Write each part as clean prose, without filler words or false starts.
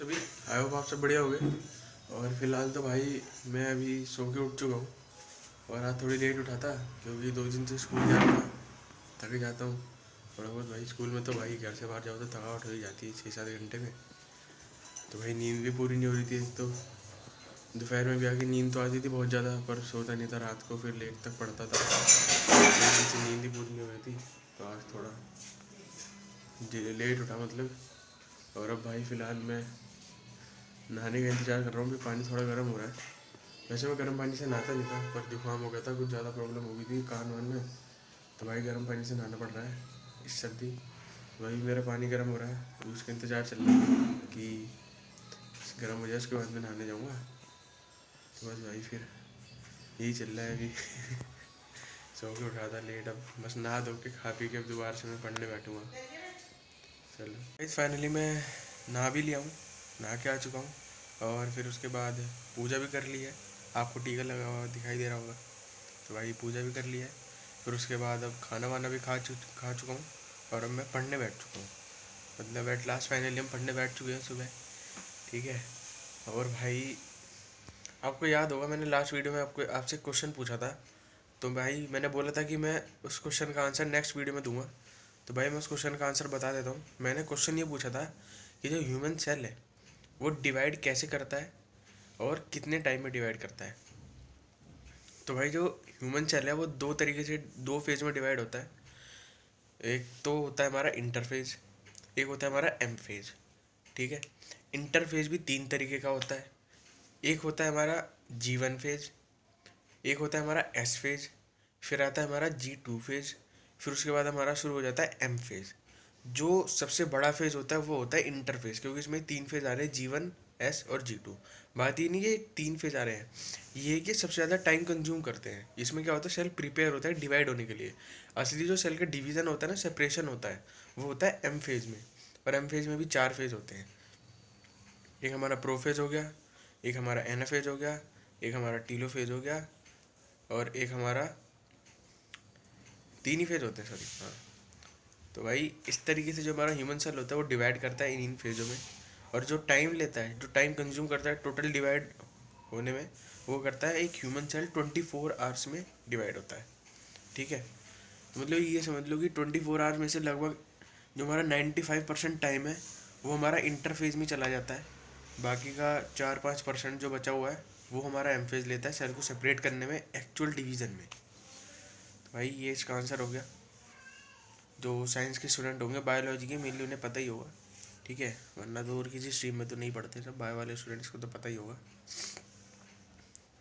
सभी I hope आप सब बढ़िया हो गए। और फिलहाल तो भाई मैं अभी सो के उठ चुका हूँ और आज थोड़ी लेट उठा था क्योंकि 2 दिन से स्कूल जा रहा था, थक जाता हूँ थोड़ा बहुत भाई। स्कूल में तो भाई घर से बाहर जाओ तो थकावट हो ही जाती है 6-7 घंटे में। तो भाई नींद भी पूरी नहीं हो रही थी। एक तो दोपहर में भी आके नींद तो आती थी बहुत ज़्यादा, पर सोता नहीं था रात को, फिर लेट तक पड़ता था, से नींद ही पूरी नहीं हो रही थी। तो आज थोड़ा लेट उठा मतलब। और अब भाई फ़िलहाल मैं नहाने का इंतज़ार कर रहा हूँ कि पानी थोड़ा गर्म हो रहा है। वैसे मैं गर्म पानी से नहाता नहीं था, पर जुकाम हो गया था, कुछ ज़्यादा प्रॉब्लम हो गई थी कान वान में, तो भाई गर्म पानी से नहाना पड़ रहा है इस सर्दी। वही मेरा पानी गर्म हो रहा है, अभी उसका इंतज़ार चल रहा है कि गर्म हो जाए, उसके बाद मैं नहाने जाऊँगा। तो बस भाई फिर यही चल रहा है अभी। सो के उठा था लेट, अब बस नहा धो के खा पी के अब दोबारा से मैं पढ़ने बैठूँगा। चलो फाइनली मैं नहा भी लिया हूँ, नहा के आ चुका हूँ। और फिर उसके बाद पूजा भी कर ली है, आपको टीका लगा हुआ दिखाई दे रहा होगा। तो भाई पूजा भी कर लिया है। फिर उसके बाद अब खाना वाना भी खा चुका हूँ और अब मैं पढ़ने बैठ चुका हूँ। मतलब एट लास्ट फाइनली हम पढ़ने बैठ चुके हैं सुबह, ठीक है। और भाई आपको याद होगा मैंने लास्ट वीडियो में आपको आपसे क्वेश्चन पूछा था, तो भाई मैंने बोला था कि मैं उस क्वेश्चन का आंसर नेक्स्ट वीडियो में दूंगा। तो भाई मैं उस क्वेश्चन का आंसर बता देता हूँ। मैंने क्वेश्चन ये पूछा था कि जो ह्यूमन सेल है वो डिवाइड कैसे करता है और कितने टाइम में डिवाइड करता है। तो भाई जो ह्यूमन सेल है वो दो तरीके से, दो फेज में डिवाइड होता है। एक तो होता है हमारा इंटरफेज, एक होता है हमारा एम फेज, ठीक है। इंटरफेज भी 3 तरीके का होता है। एक होता है हमारा G1 फेज, एक होता है हमारा एस फेज, फिर आता है हमारा G2 फेज, फिर उसके बाद हमारा शुरू हो जाता है एम फेज। जो सबसे बड़ा फेज होता है वो होता है इंटरफेज, क्योंकि इसमें 3 फेज आ रहे हैं, G1, एस और G2। बात ये नहीं कि 3 फेज आ रहे हैं, ये कि सबसे ज़्यादा टाइम कंज्यूम करते हैं। इसमें क्या होता है, सेल प्रिपेयर होता है डिवाइड होने के लिए। असली जो सेल का डिवीज़न होता है ना, सेपरेशन होता है, वो होता है एम फेज में। और एम फेज में भी 4 फेज होते हैं। एक हमारा प्रोफेज हो गया, एक हमारा एनाफेज हो गया, एक हमारा टीलोफेज हो गया, और एक हमारा 3 ही फेज होते हैं, सॉरी, हाँ। तो भाई इस तरीके से जो हमारा ह्यूमन सेल होता है वो डिवाइड करता है इन फेजों में। और जो टाइम लेता है, जो टाइम कंज्यूम करता है टोटल डिवाइड होने में, वो करता है एक ह्यूमन सेल 24 आवर्स में डिवाइड होता है, ठीक है। तो मतलब ये समझ लो कि 24 आवर्स में से लगभग जो हमारा 95% टाइम है वो हमारा इंटरफेज में चला जाता है। बाकी का 4-5% जो बचा हुआ है वो हमारा एम फेज लेता है सेल को सेपरेट करने में, एक्चुअल डिवीज़न में। तो भाई ये इसका आंसर हो गया। जो साइंस के स्टूडेंट होंगे, बायोलॉजी के मेनली, उन्हें पता ही होगा, ठीक है। वरना तो और किसी स्ट्रीम में तो नहीं पढ़ते, सब बायो वाले स्टूडेंट्स को तो पता ही होगा।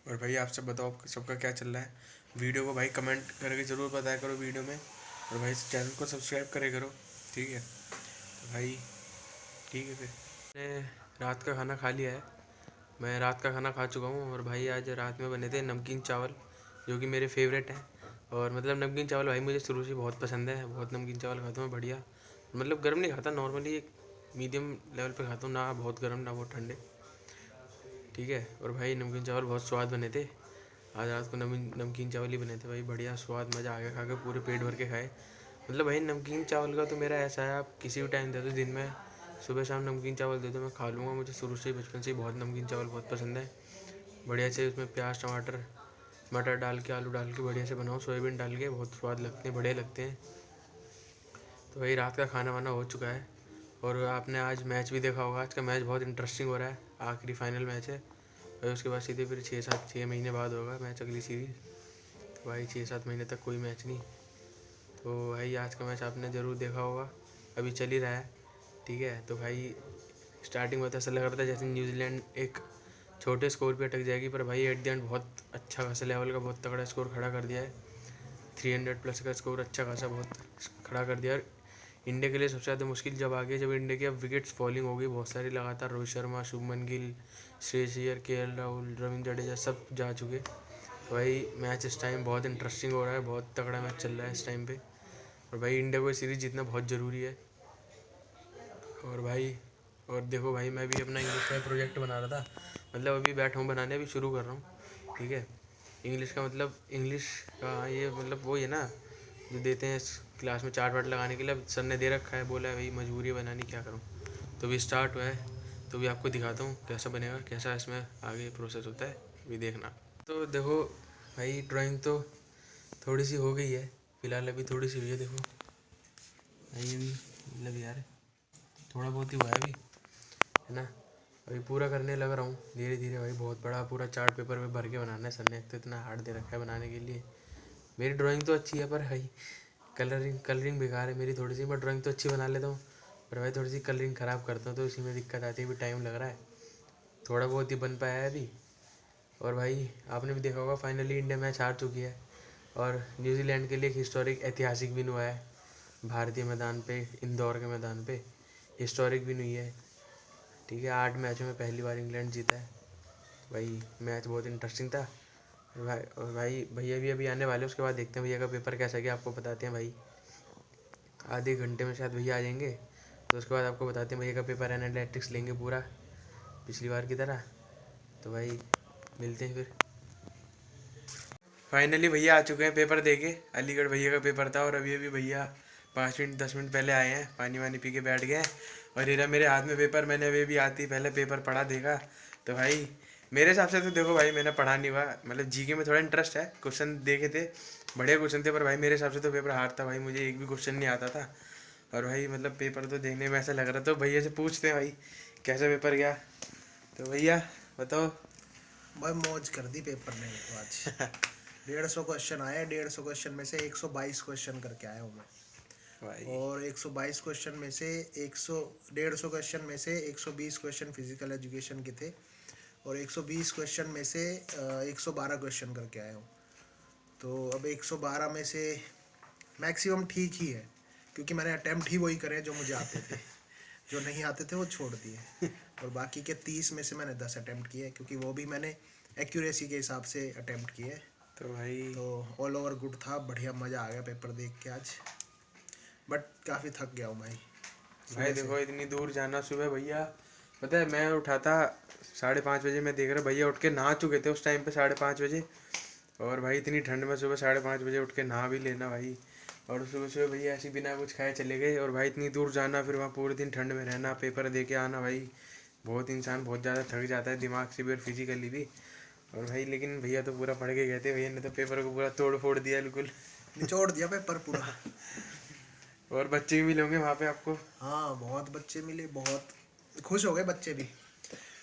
और भाई आप सब बताओ, आपका सबका क्या चल रहा है। वीडियो को भाई कमेंट करके ज़रूर बताया करो वीडियो में, और भाई चैनल को सब्सक्राइब करे करो, ठीक है। तो भाई ठीक है, फिर मैंने रात का खाना खा लिया है। मैं रात का खाना खा चुका हूँ। और भाई आज रात में बने थे नमकीन चावल, जो कि मेरे फेवरेट हैं। और मतलब नमकीन चावल भाई मुझे शुरू से बहुत पसंद है, बहुत नमकीन चावल खाता हूँ मैं, बढ़िया। मतलब गर्म नहीं खाता, नॉर्मली एक मीडियम लेवल पे खाता हूँ, ना बहुत गर्म ना बहुत ठंडे, ठीक है। और भाई नमकीन चावल बहुत स्वाद बने थे। आज रात को नमकीन चावल ही बने थे भाई, बढ़िया स्वाद, मज़ा आ गया खा के, पूरे पेट भर के खाए। मतलब भाई नमकीन चावल का तो मेरा ऐसा है, आप किसी भी टाइम दे दो दिन में, सुबह शाम नमकीन चावल दे दो मैं खा लूँगा। मुझे शुरू से ही, बचपन से ही बहुत नमकीन चावल बहुत पसंद है। बढ़िया से उसमें प्याज टमाटर मटर डाल के, आलू डाल के बढ़िया से बनाओ, सोयाबीन डाल के, बहुत स्वाद लगते हैं, बढ़िया लगते हैं। तो भाई रात का खाना वाना हो चुका है। और आपने आज मैच भी देखा होगा, आज का मैच बहुत इंटरेस्टिंग हो रहा है, आखिरी फाइनल मैच है। और उसके बाद सीधे फिर 6 महीने बाद होगा मैच, अगली सीरीज़। तो भाई 6-7 महीने तक कोई मैच नहीं। तो भाई आज का मैच आपने ज़रूर देखा होगा, अभी चल ही रहा है, ठीक है। तो भाई स्टार्टिंग में तो ऐसा लग रहा था जैसे न्यूजीलैंड एक छोटे स्कोर पे अटक जाएगी, पर भाई एट द एंड बहुत अच्छा खासा लेवल का, बहुत तगड़ा स्कोर खड़ा कर दिया है। 300+ का स्कोर अच्छा खासा बहुत खड़ा कर दिया। और इंडिया के लिए सबसे ज़्यादा मुश्किल जब आ गई, जब इंडिया की अब विकेट्स फॉलिंग हो गई बहुत सारी लगातार। रोहित शर्मा, शुभमन गिल, श्रेयस अय्यर, KL राहुल, रविंद्र जडेजा सब जा चुके। तो भाई मैच इस टाइम बहुत इंटरेस्टिंग हो रहा है, बहुत तगड़ा मैच चल रहा है इस टाइम पे। और भाई इंडिया को सीरीज़ जीतना बहुत ज़रूरी है। और भाई, और देखो भाई मैं भी अपना इंग्लिश का प्रोजेक्ट बना रहा था, मतलब अभी बैठा हूँ बनाने, अभी शुरू कर रहा हूँ, ठीक है। इंग्लिश का मतलब, इंग्लिश का ये मतलब वो ही है ना, जो देते हैं क्लास में चार्ट वार्ट लगाने के लिए। अब सर ने दे रखा है, बोला है भाई मजबूरी है बनानी, क्या करूँ। तो अभी स्टार्ट हुआ है, तो भी आपको दिखाता हूँ कैसा बनेगा, कैसा इसमें आगे प्रोसेस होता है, भी देखना। तो देखो भाई ड्राइंग तो थोड़ी सी हो गई है फिलहाल, अभी थोड़ी सी हुई है। देखो भाई अभी मतलब यार थोड़ा बहुत ही हुआ है अभी, है ना। अभी पूरा करने लग रहा हूँ धीरे धीरे भाई। बहुत बड़ा पूरा चार्ट पेपर में भर के बनाना है सर ने, तो इतना हार्ड दे रखा है बनाने के लिए। मेरी ड्राइंग तो अच्छी है पर भाई कलरिंग बेकार है मेरी थोड़ी सी। मैं ड्राइंग तो अच्छी बना लेता हूँ पर भाई थोड़ी सी कलरिंग ख़राब करता हूँ, तो इसी में दिक्कत आती है। अभी टाइम लग रहा है, थोड़ा बहुत ही बन पाया है अभी। और भाई आपने भी देखा होगा फाइनली इंडिया मैच हार चुकी है, और न्यूजीलैंड के लिए एक हिस्टोरिक ऐतिहासिक विन हुआ है भारतीय मैदान पे, इंदौर के मैदान पे। हिस्टोरिक विन हुई है, ठीक है। 8 मैचों में पहली बार इंग्लैंड जीता है भाई। मैच बहुत इंटरेस्टिंग था भाई। और भाई भैया भी अभी आने वाले, उसके बाद देखते हैं भैया का पेपर कैसा गया, आपको बताते हैं भाई। आधे घंटे में शायद भैया आ जाएंगे, तो उसके बाद आपको बताते हैं भैया का पेपर। एनालिटिक्स लेंगे पूरा पिछली बार की तरह। तो भाई मिलते हैं फिर। फाइनली भैया आ चुके हैं पेपर देके। अलीगढ़ भैया का पेपर था, और अभी अभी भैया 5 मिनट 10 मिनट पहले आए हैं, पानी वानी पी के बैठ गए हैं। और ये रहा मेरे हाथ में पेपर। मैंने अभी भी आती पहले पेपर पढ़ा देखा। तो भाई मेरे हिसाब से तो देखो भाई मैंने पढ़ा नहीं हुआ, मतलब जीके में थोड़ा इंटरेस्ट है। क्वेश्चन देखे थे, बढ़िया क्वेश्चन थे, पर भाई मेरे हिसाब से तो पेपर हार्ड था भाई। मुझे एक भी क्वेश्चन नहीं आता था। और भाई मतलब पेपर तो देखने में ऐसा लग रहा था। तो भैया से पूछते हैं भाई कैसा पेपर गया। तो भैया बताओ। भाई मौज कर दी पेपर ने तो आज। 150 क्वेश्चन आए, 150 क्वेश्चन में से 122 क्वेश्चन करके आया हूँ मैं भाई और 122 क्वेश्चन में से 150 क्वेश्चन में से 120 क्वेश्चन फिजिकल एजुकेशन के थे, और 120 क्वेश्चन में से 112 क्वेश्चन करके आया हूँ। तो अब 112 में से मैक्सिमम ठीक ही है, क्योंकि मैंने अटैम्प्ट ही वही करे जो मुझे आते थे। जो नहीं आते थे वो छोड़ दिए, और बाकी के 30 में से मैंने 10 अटैम्प्ट किए, क्योंकि वो भी मैंने एक्यूरेसी के हिसाब से अटैम्प्ट किए। तो भाई तो ऑल ओवर गुड था, बढ़िया मज़ा आ गया पेपर देख के आज। बट काफ़ी थक गया हूँ भाई भाई सुबह से। देखो इतनी दूर जाना सुबह भैया, पता है मैं उठा था 5:30 बजे। मैं देख रहा भैया उठ के नहा चुके थे उस टाइम पे 5:30 बजे। और भाई इतनी ठंड में सुबह 5:30 बजे उठ के नहा भी लेना भाई। और सुबह सुबह भैया ऐसे बिना कुछ खाए चले गए, और भाई इतनी दूर जाना, फिर वहाँ पूरे दिन ठंड में रहना, पेपर दे के आना भाई। बहुत इंसान बहुत ज़्यादा थक जाता है, दिमाग से भी और फिजिकली भी। और भाई लेकिन भैया तो पूरा पढ़ के गए थे, भैया ने तो पेपर को पूरा तोड़ फोड़ दिया बिल्कुल। निचोड़ दिया पेपर पूरा। और बच्चे भी मिले होंगे वहाँ पे आपको। हाँ बहुत बच्चे मिले, बहुत खुश हो गए बच्चे भी।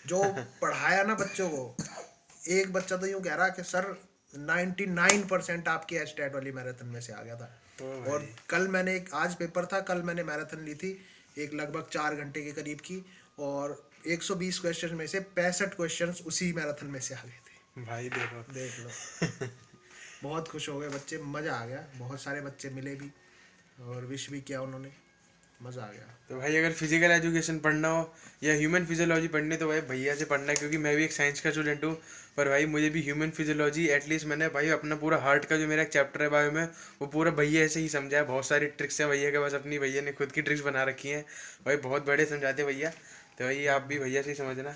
जो पढ़ाया ना बच्चों को, एक बच्चा तो यूँ कह रहा कि सर 99% आपकी एस्टेट वाली मैराथन में से आ गया था। ओ और भाई कल मैंने एक, आज पेपर था, कल मैंने मैराथन ली थी एक लगभग 4 घंटे के करीब की, और 120 क्वेश्चन में से 65 क्वेश्चन उसी मैराथन में से आ गए थे। भाई देखो देख लो। बहुत खुश हो गए बच्चे, मज़ा आ गया। बहुत सारे बच्चे मिले भी और विश भी किया उन्होंने, मज़ा आ गया। तो भाई अगर फिजिकल एजुकेशन पढ़ना हो या ह्यूमन फिजियोलॉजी पढ़नी है, तो भाई भैया से पढ़ना है, क्योंकि मैं भी एक साइंस का स्टूडेंट हूँ। पर भाई मुझे भी ह्यूमन फिजियोलॉजी एटलीस्ट मैंने भाई अपना पूरा हार्ट का जो मेरा एक चैप्टर है बायो में, वो पूरा भैया से ही समझा है। बहुत सारी ट्रिक्स हैं भैया के पास, अपनी भैया ने खुद की ट्रिक्स बना रखी हैं भाई, बहुत बड़े समझाते हैं भैया। तो भाई आप भी भैया से ही समझना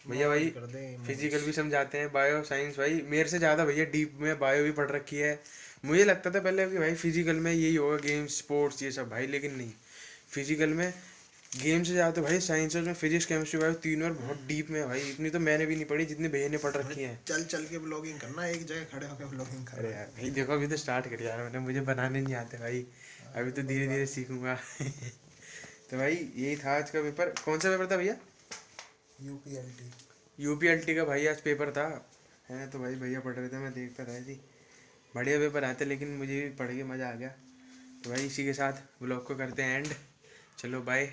भैया। मौज भाई कर दें फिजिकल मौज। भी समझाते हैं, बायो साइंस भाई मेरे से ज़्यादा भैया डीप में बायो भी पढ़ रखी है। मुझे लगता था पहले कि भाई फिजिकल में यही होगा, गेम्स स्पोर्ट्स ये सब भाई, लेकिन नहीं। फिजिकल में गेम से ज़्यादा तो भाई साइंस में फिजिक्स केमिस्ट्री भाई तीनों और बहुत डीप में है भाई। इतनी तो मैंने भी नहीं पढ़ी जितनी भैया ने पढ़ रखी है। चल चल के ब्लॉगिंग करना, एक जगह खड़े होकर ब्लॉगिंग अरे करना। यार भाई देखो अभी तो स्टार्ट कर यार मैंने, मुझे बनाने नहीं आते भाई, अभी तो कोई धीरे धीरे बात सीखूंगा। तो भाई यही था आज का पेपर। कौन सा पेपर था भैया? नहीं। यूपीएलटी। यूपीएलटी का भाई आज पेपर था, है। तो भाई भैया पढ़ रहे थे, मैं देखता था ऐसे ही। बढ़िया पेपर आते, लेकिन मुझे भी पढ़ के मज़ा आ गया। तो भाई इसी के साथ ब्लॉग को करते हैं एंड। चलो बाय।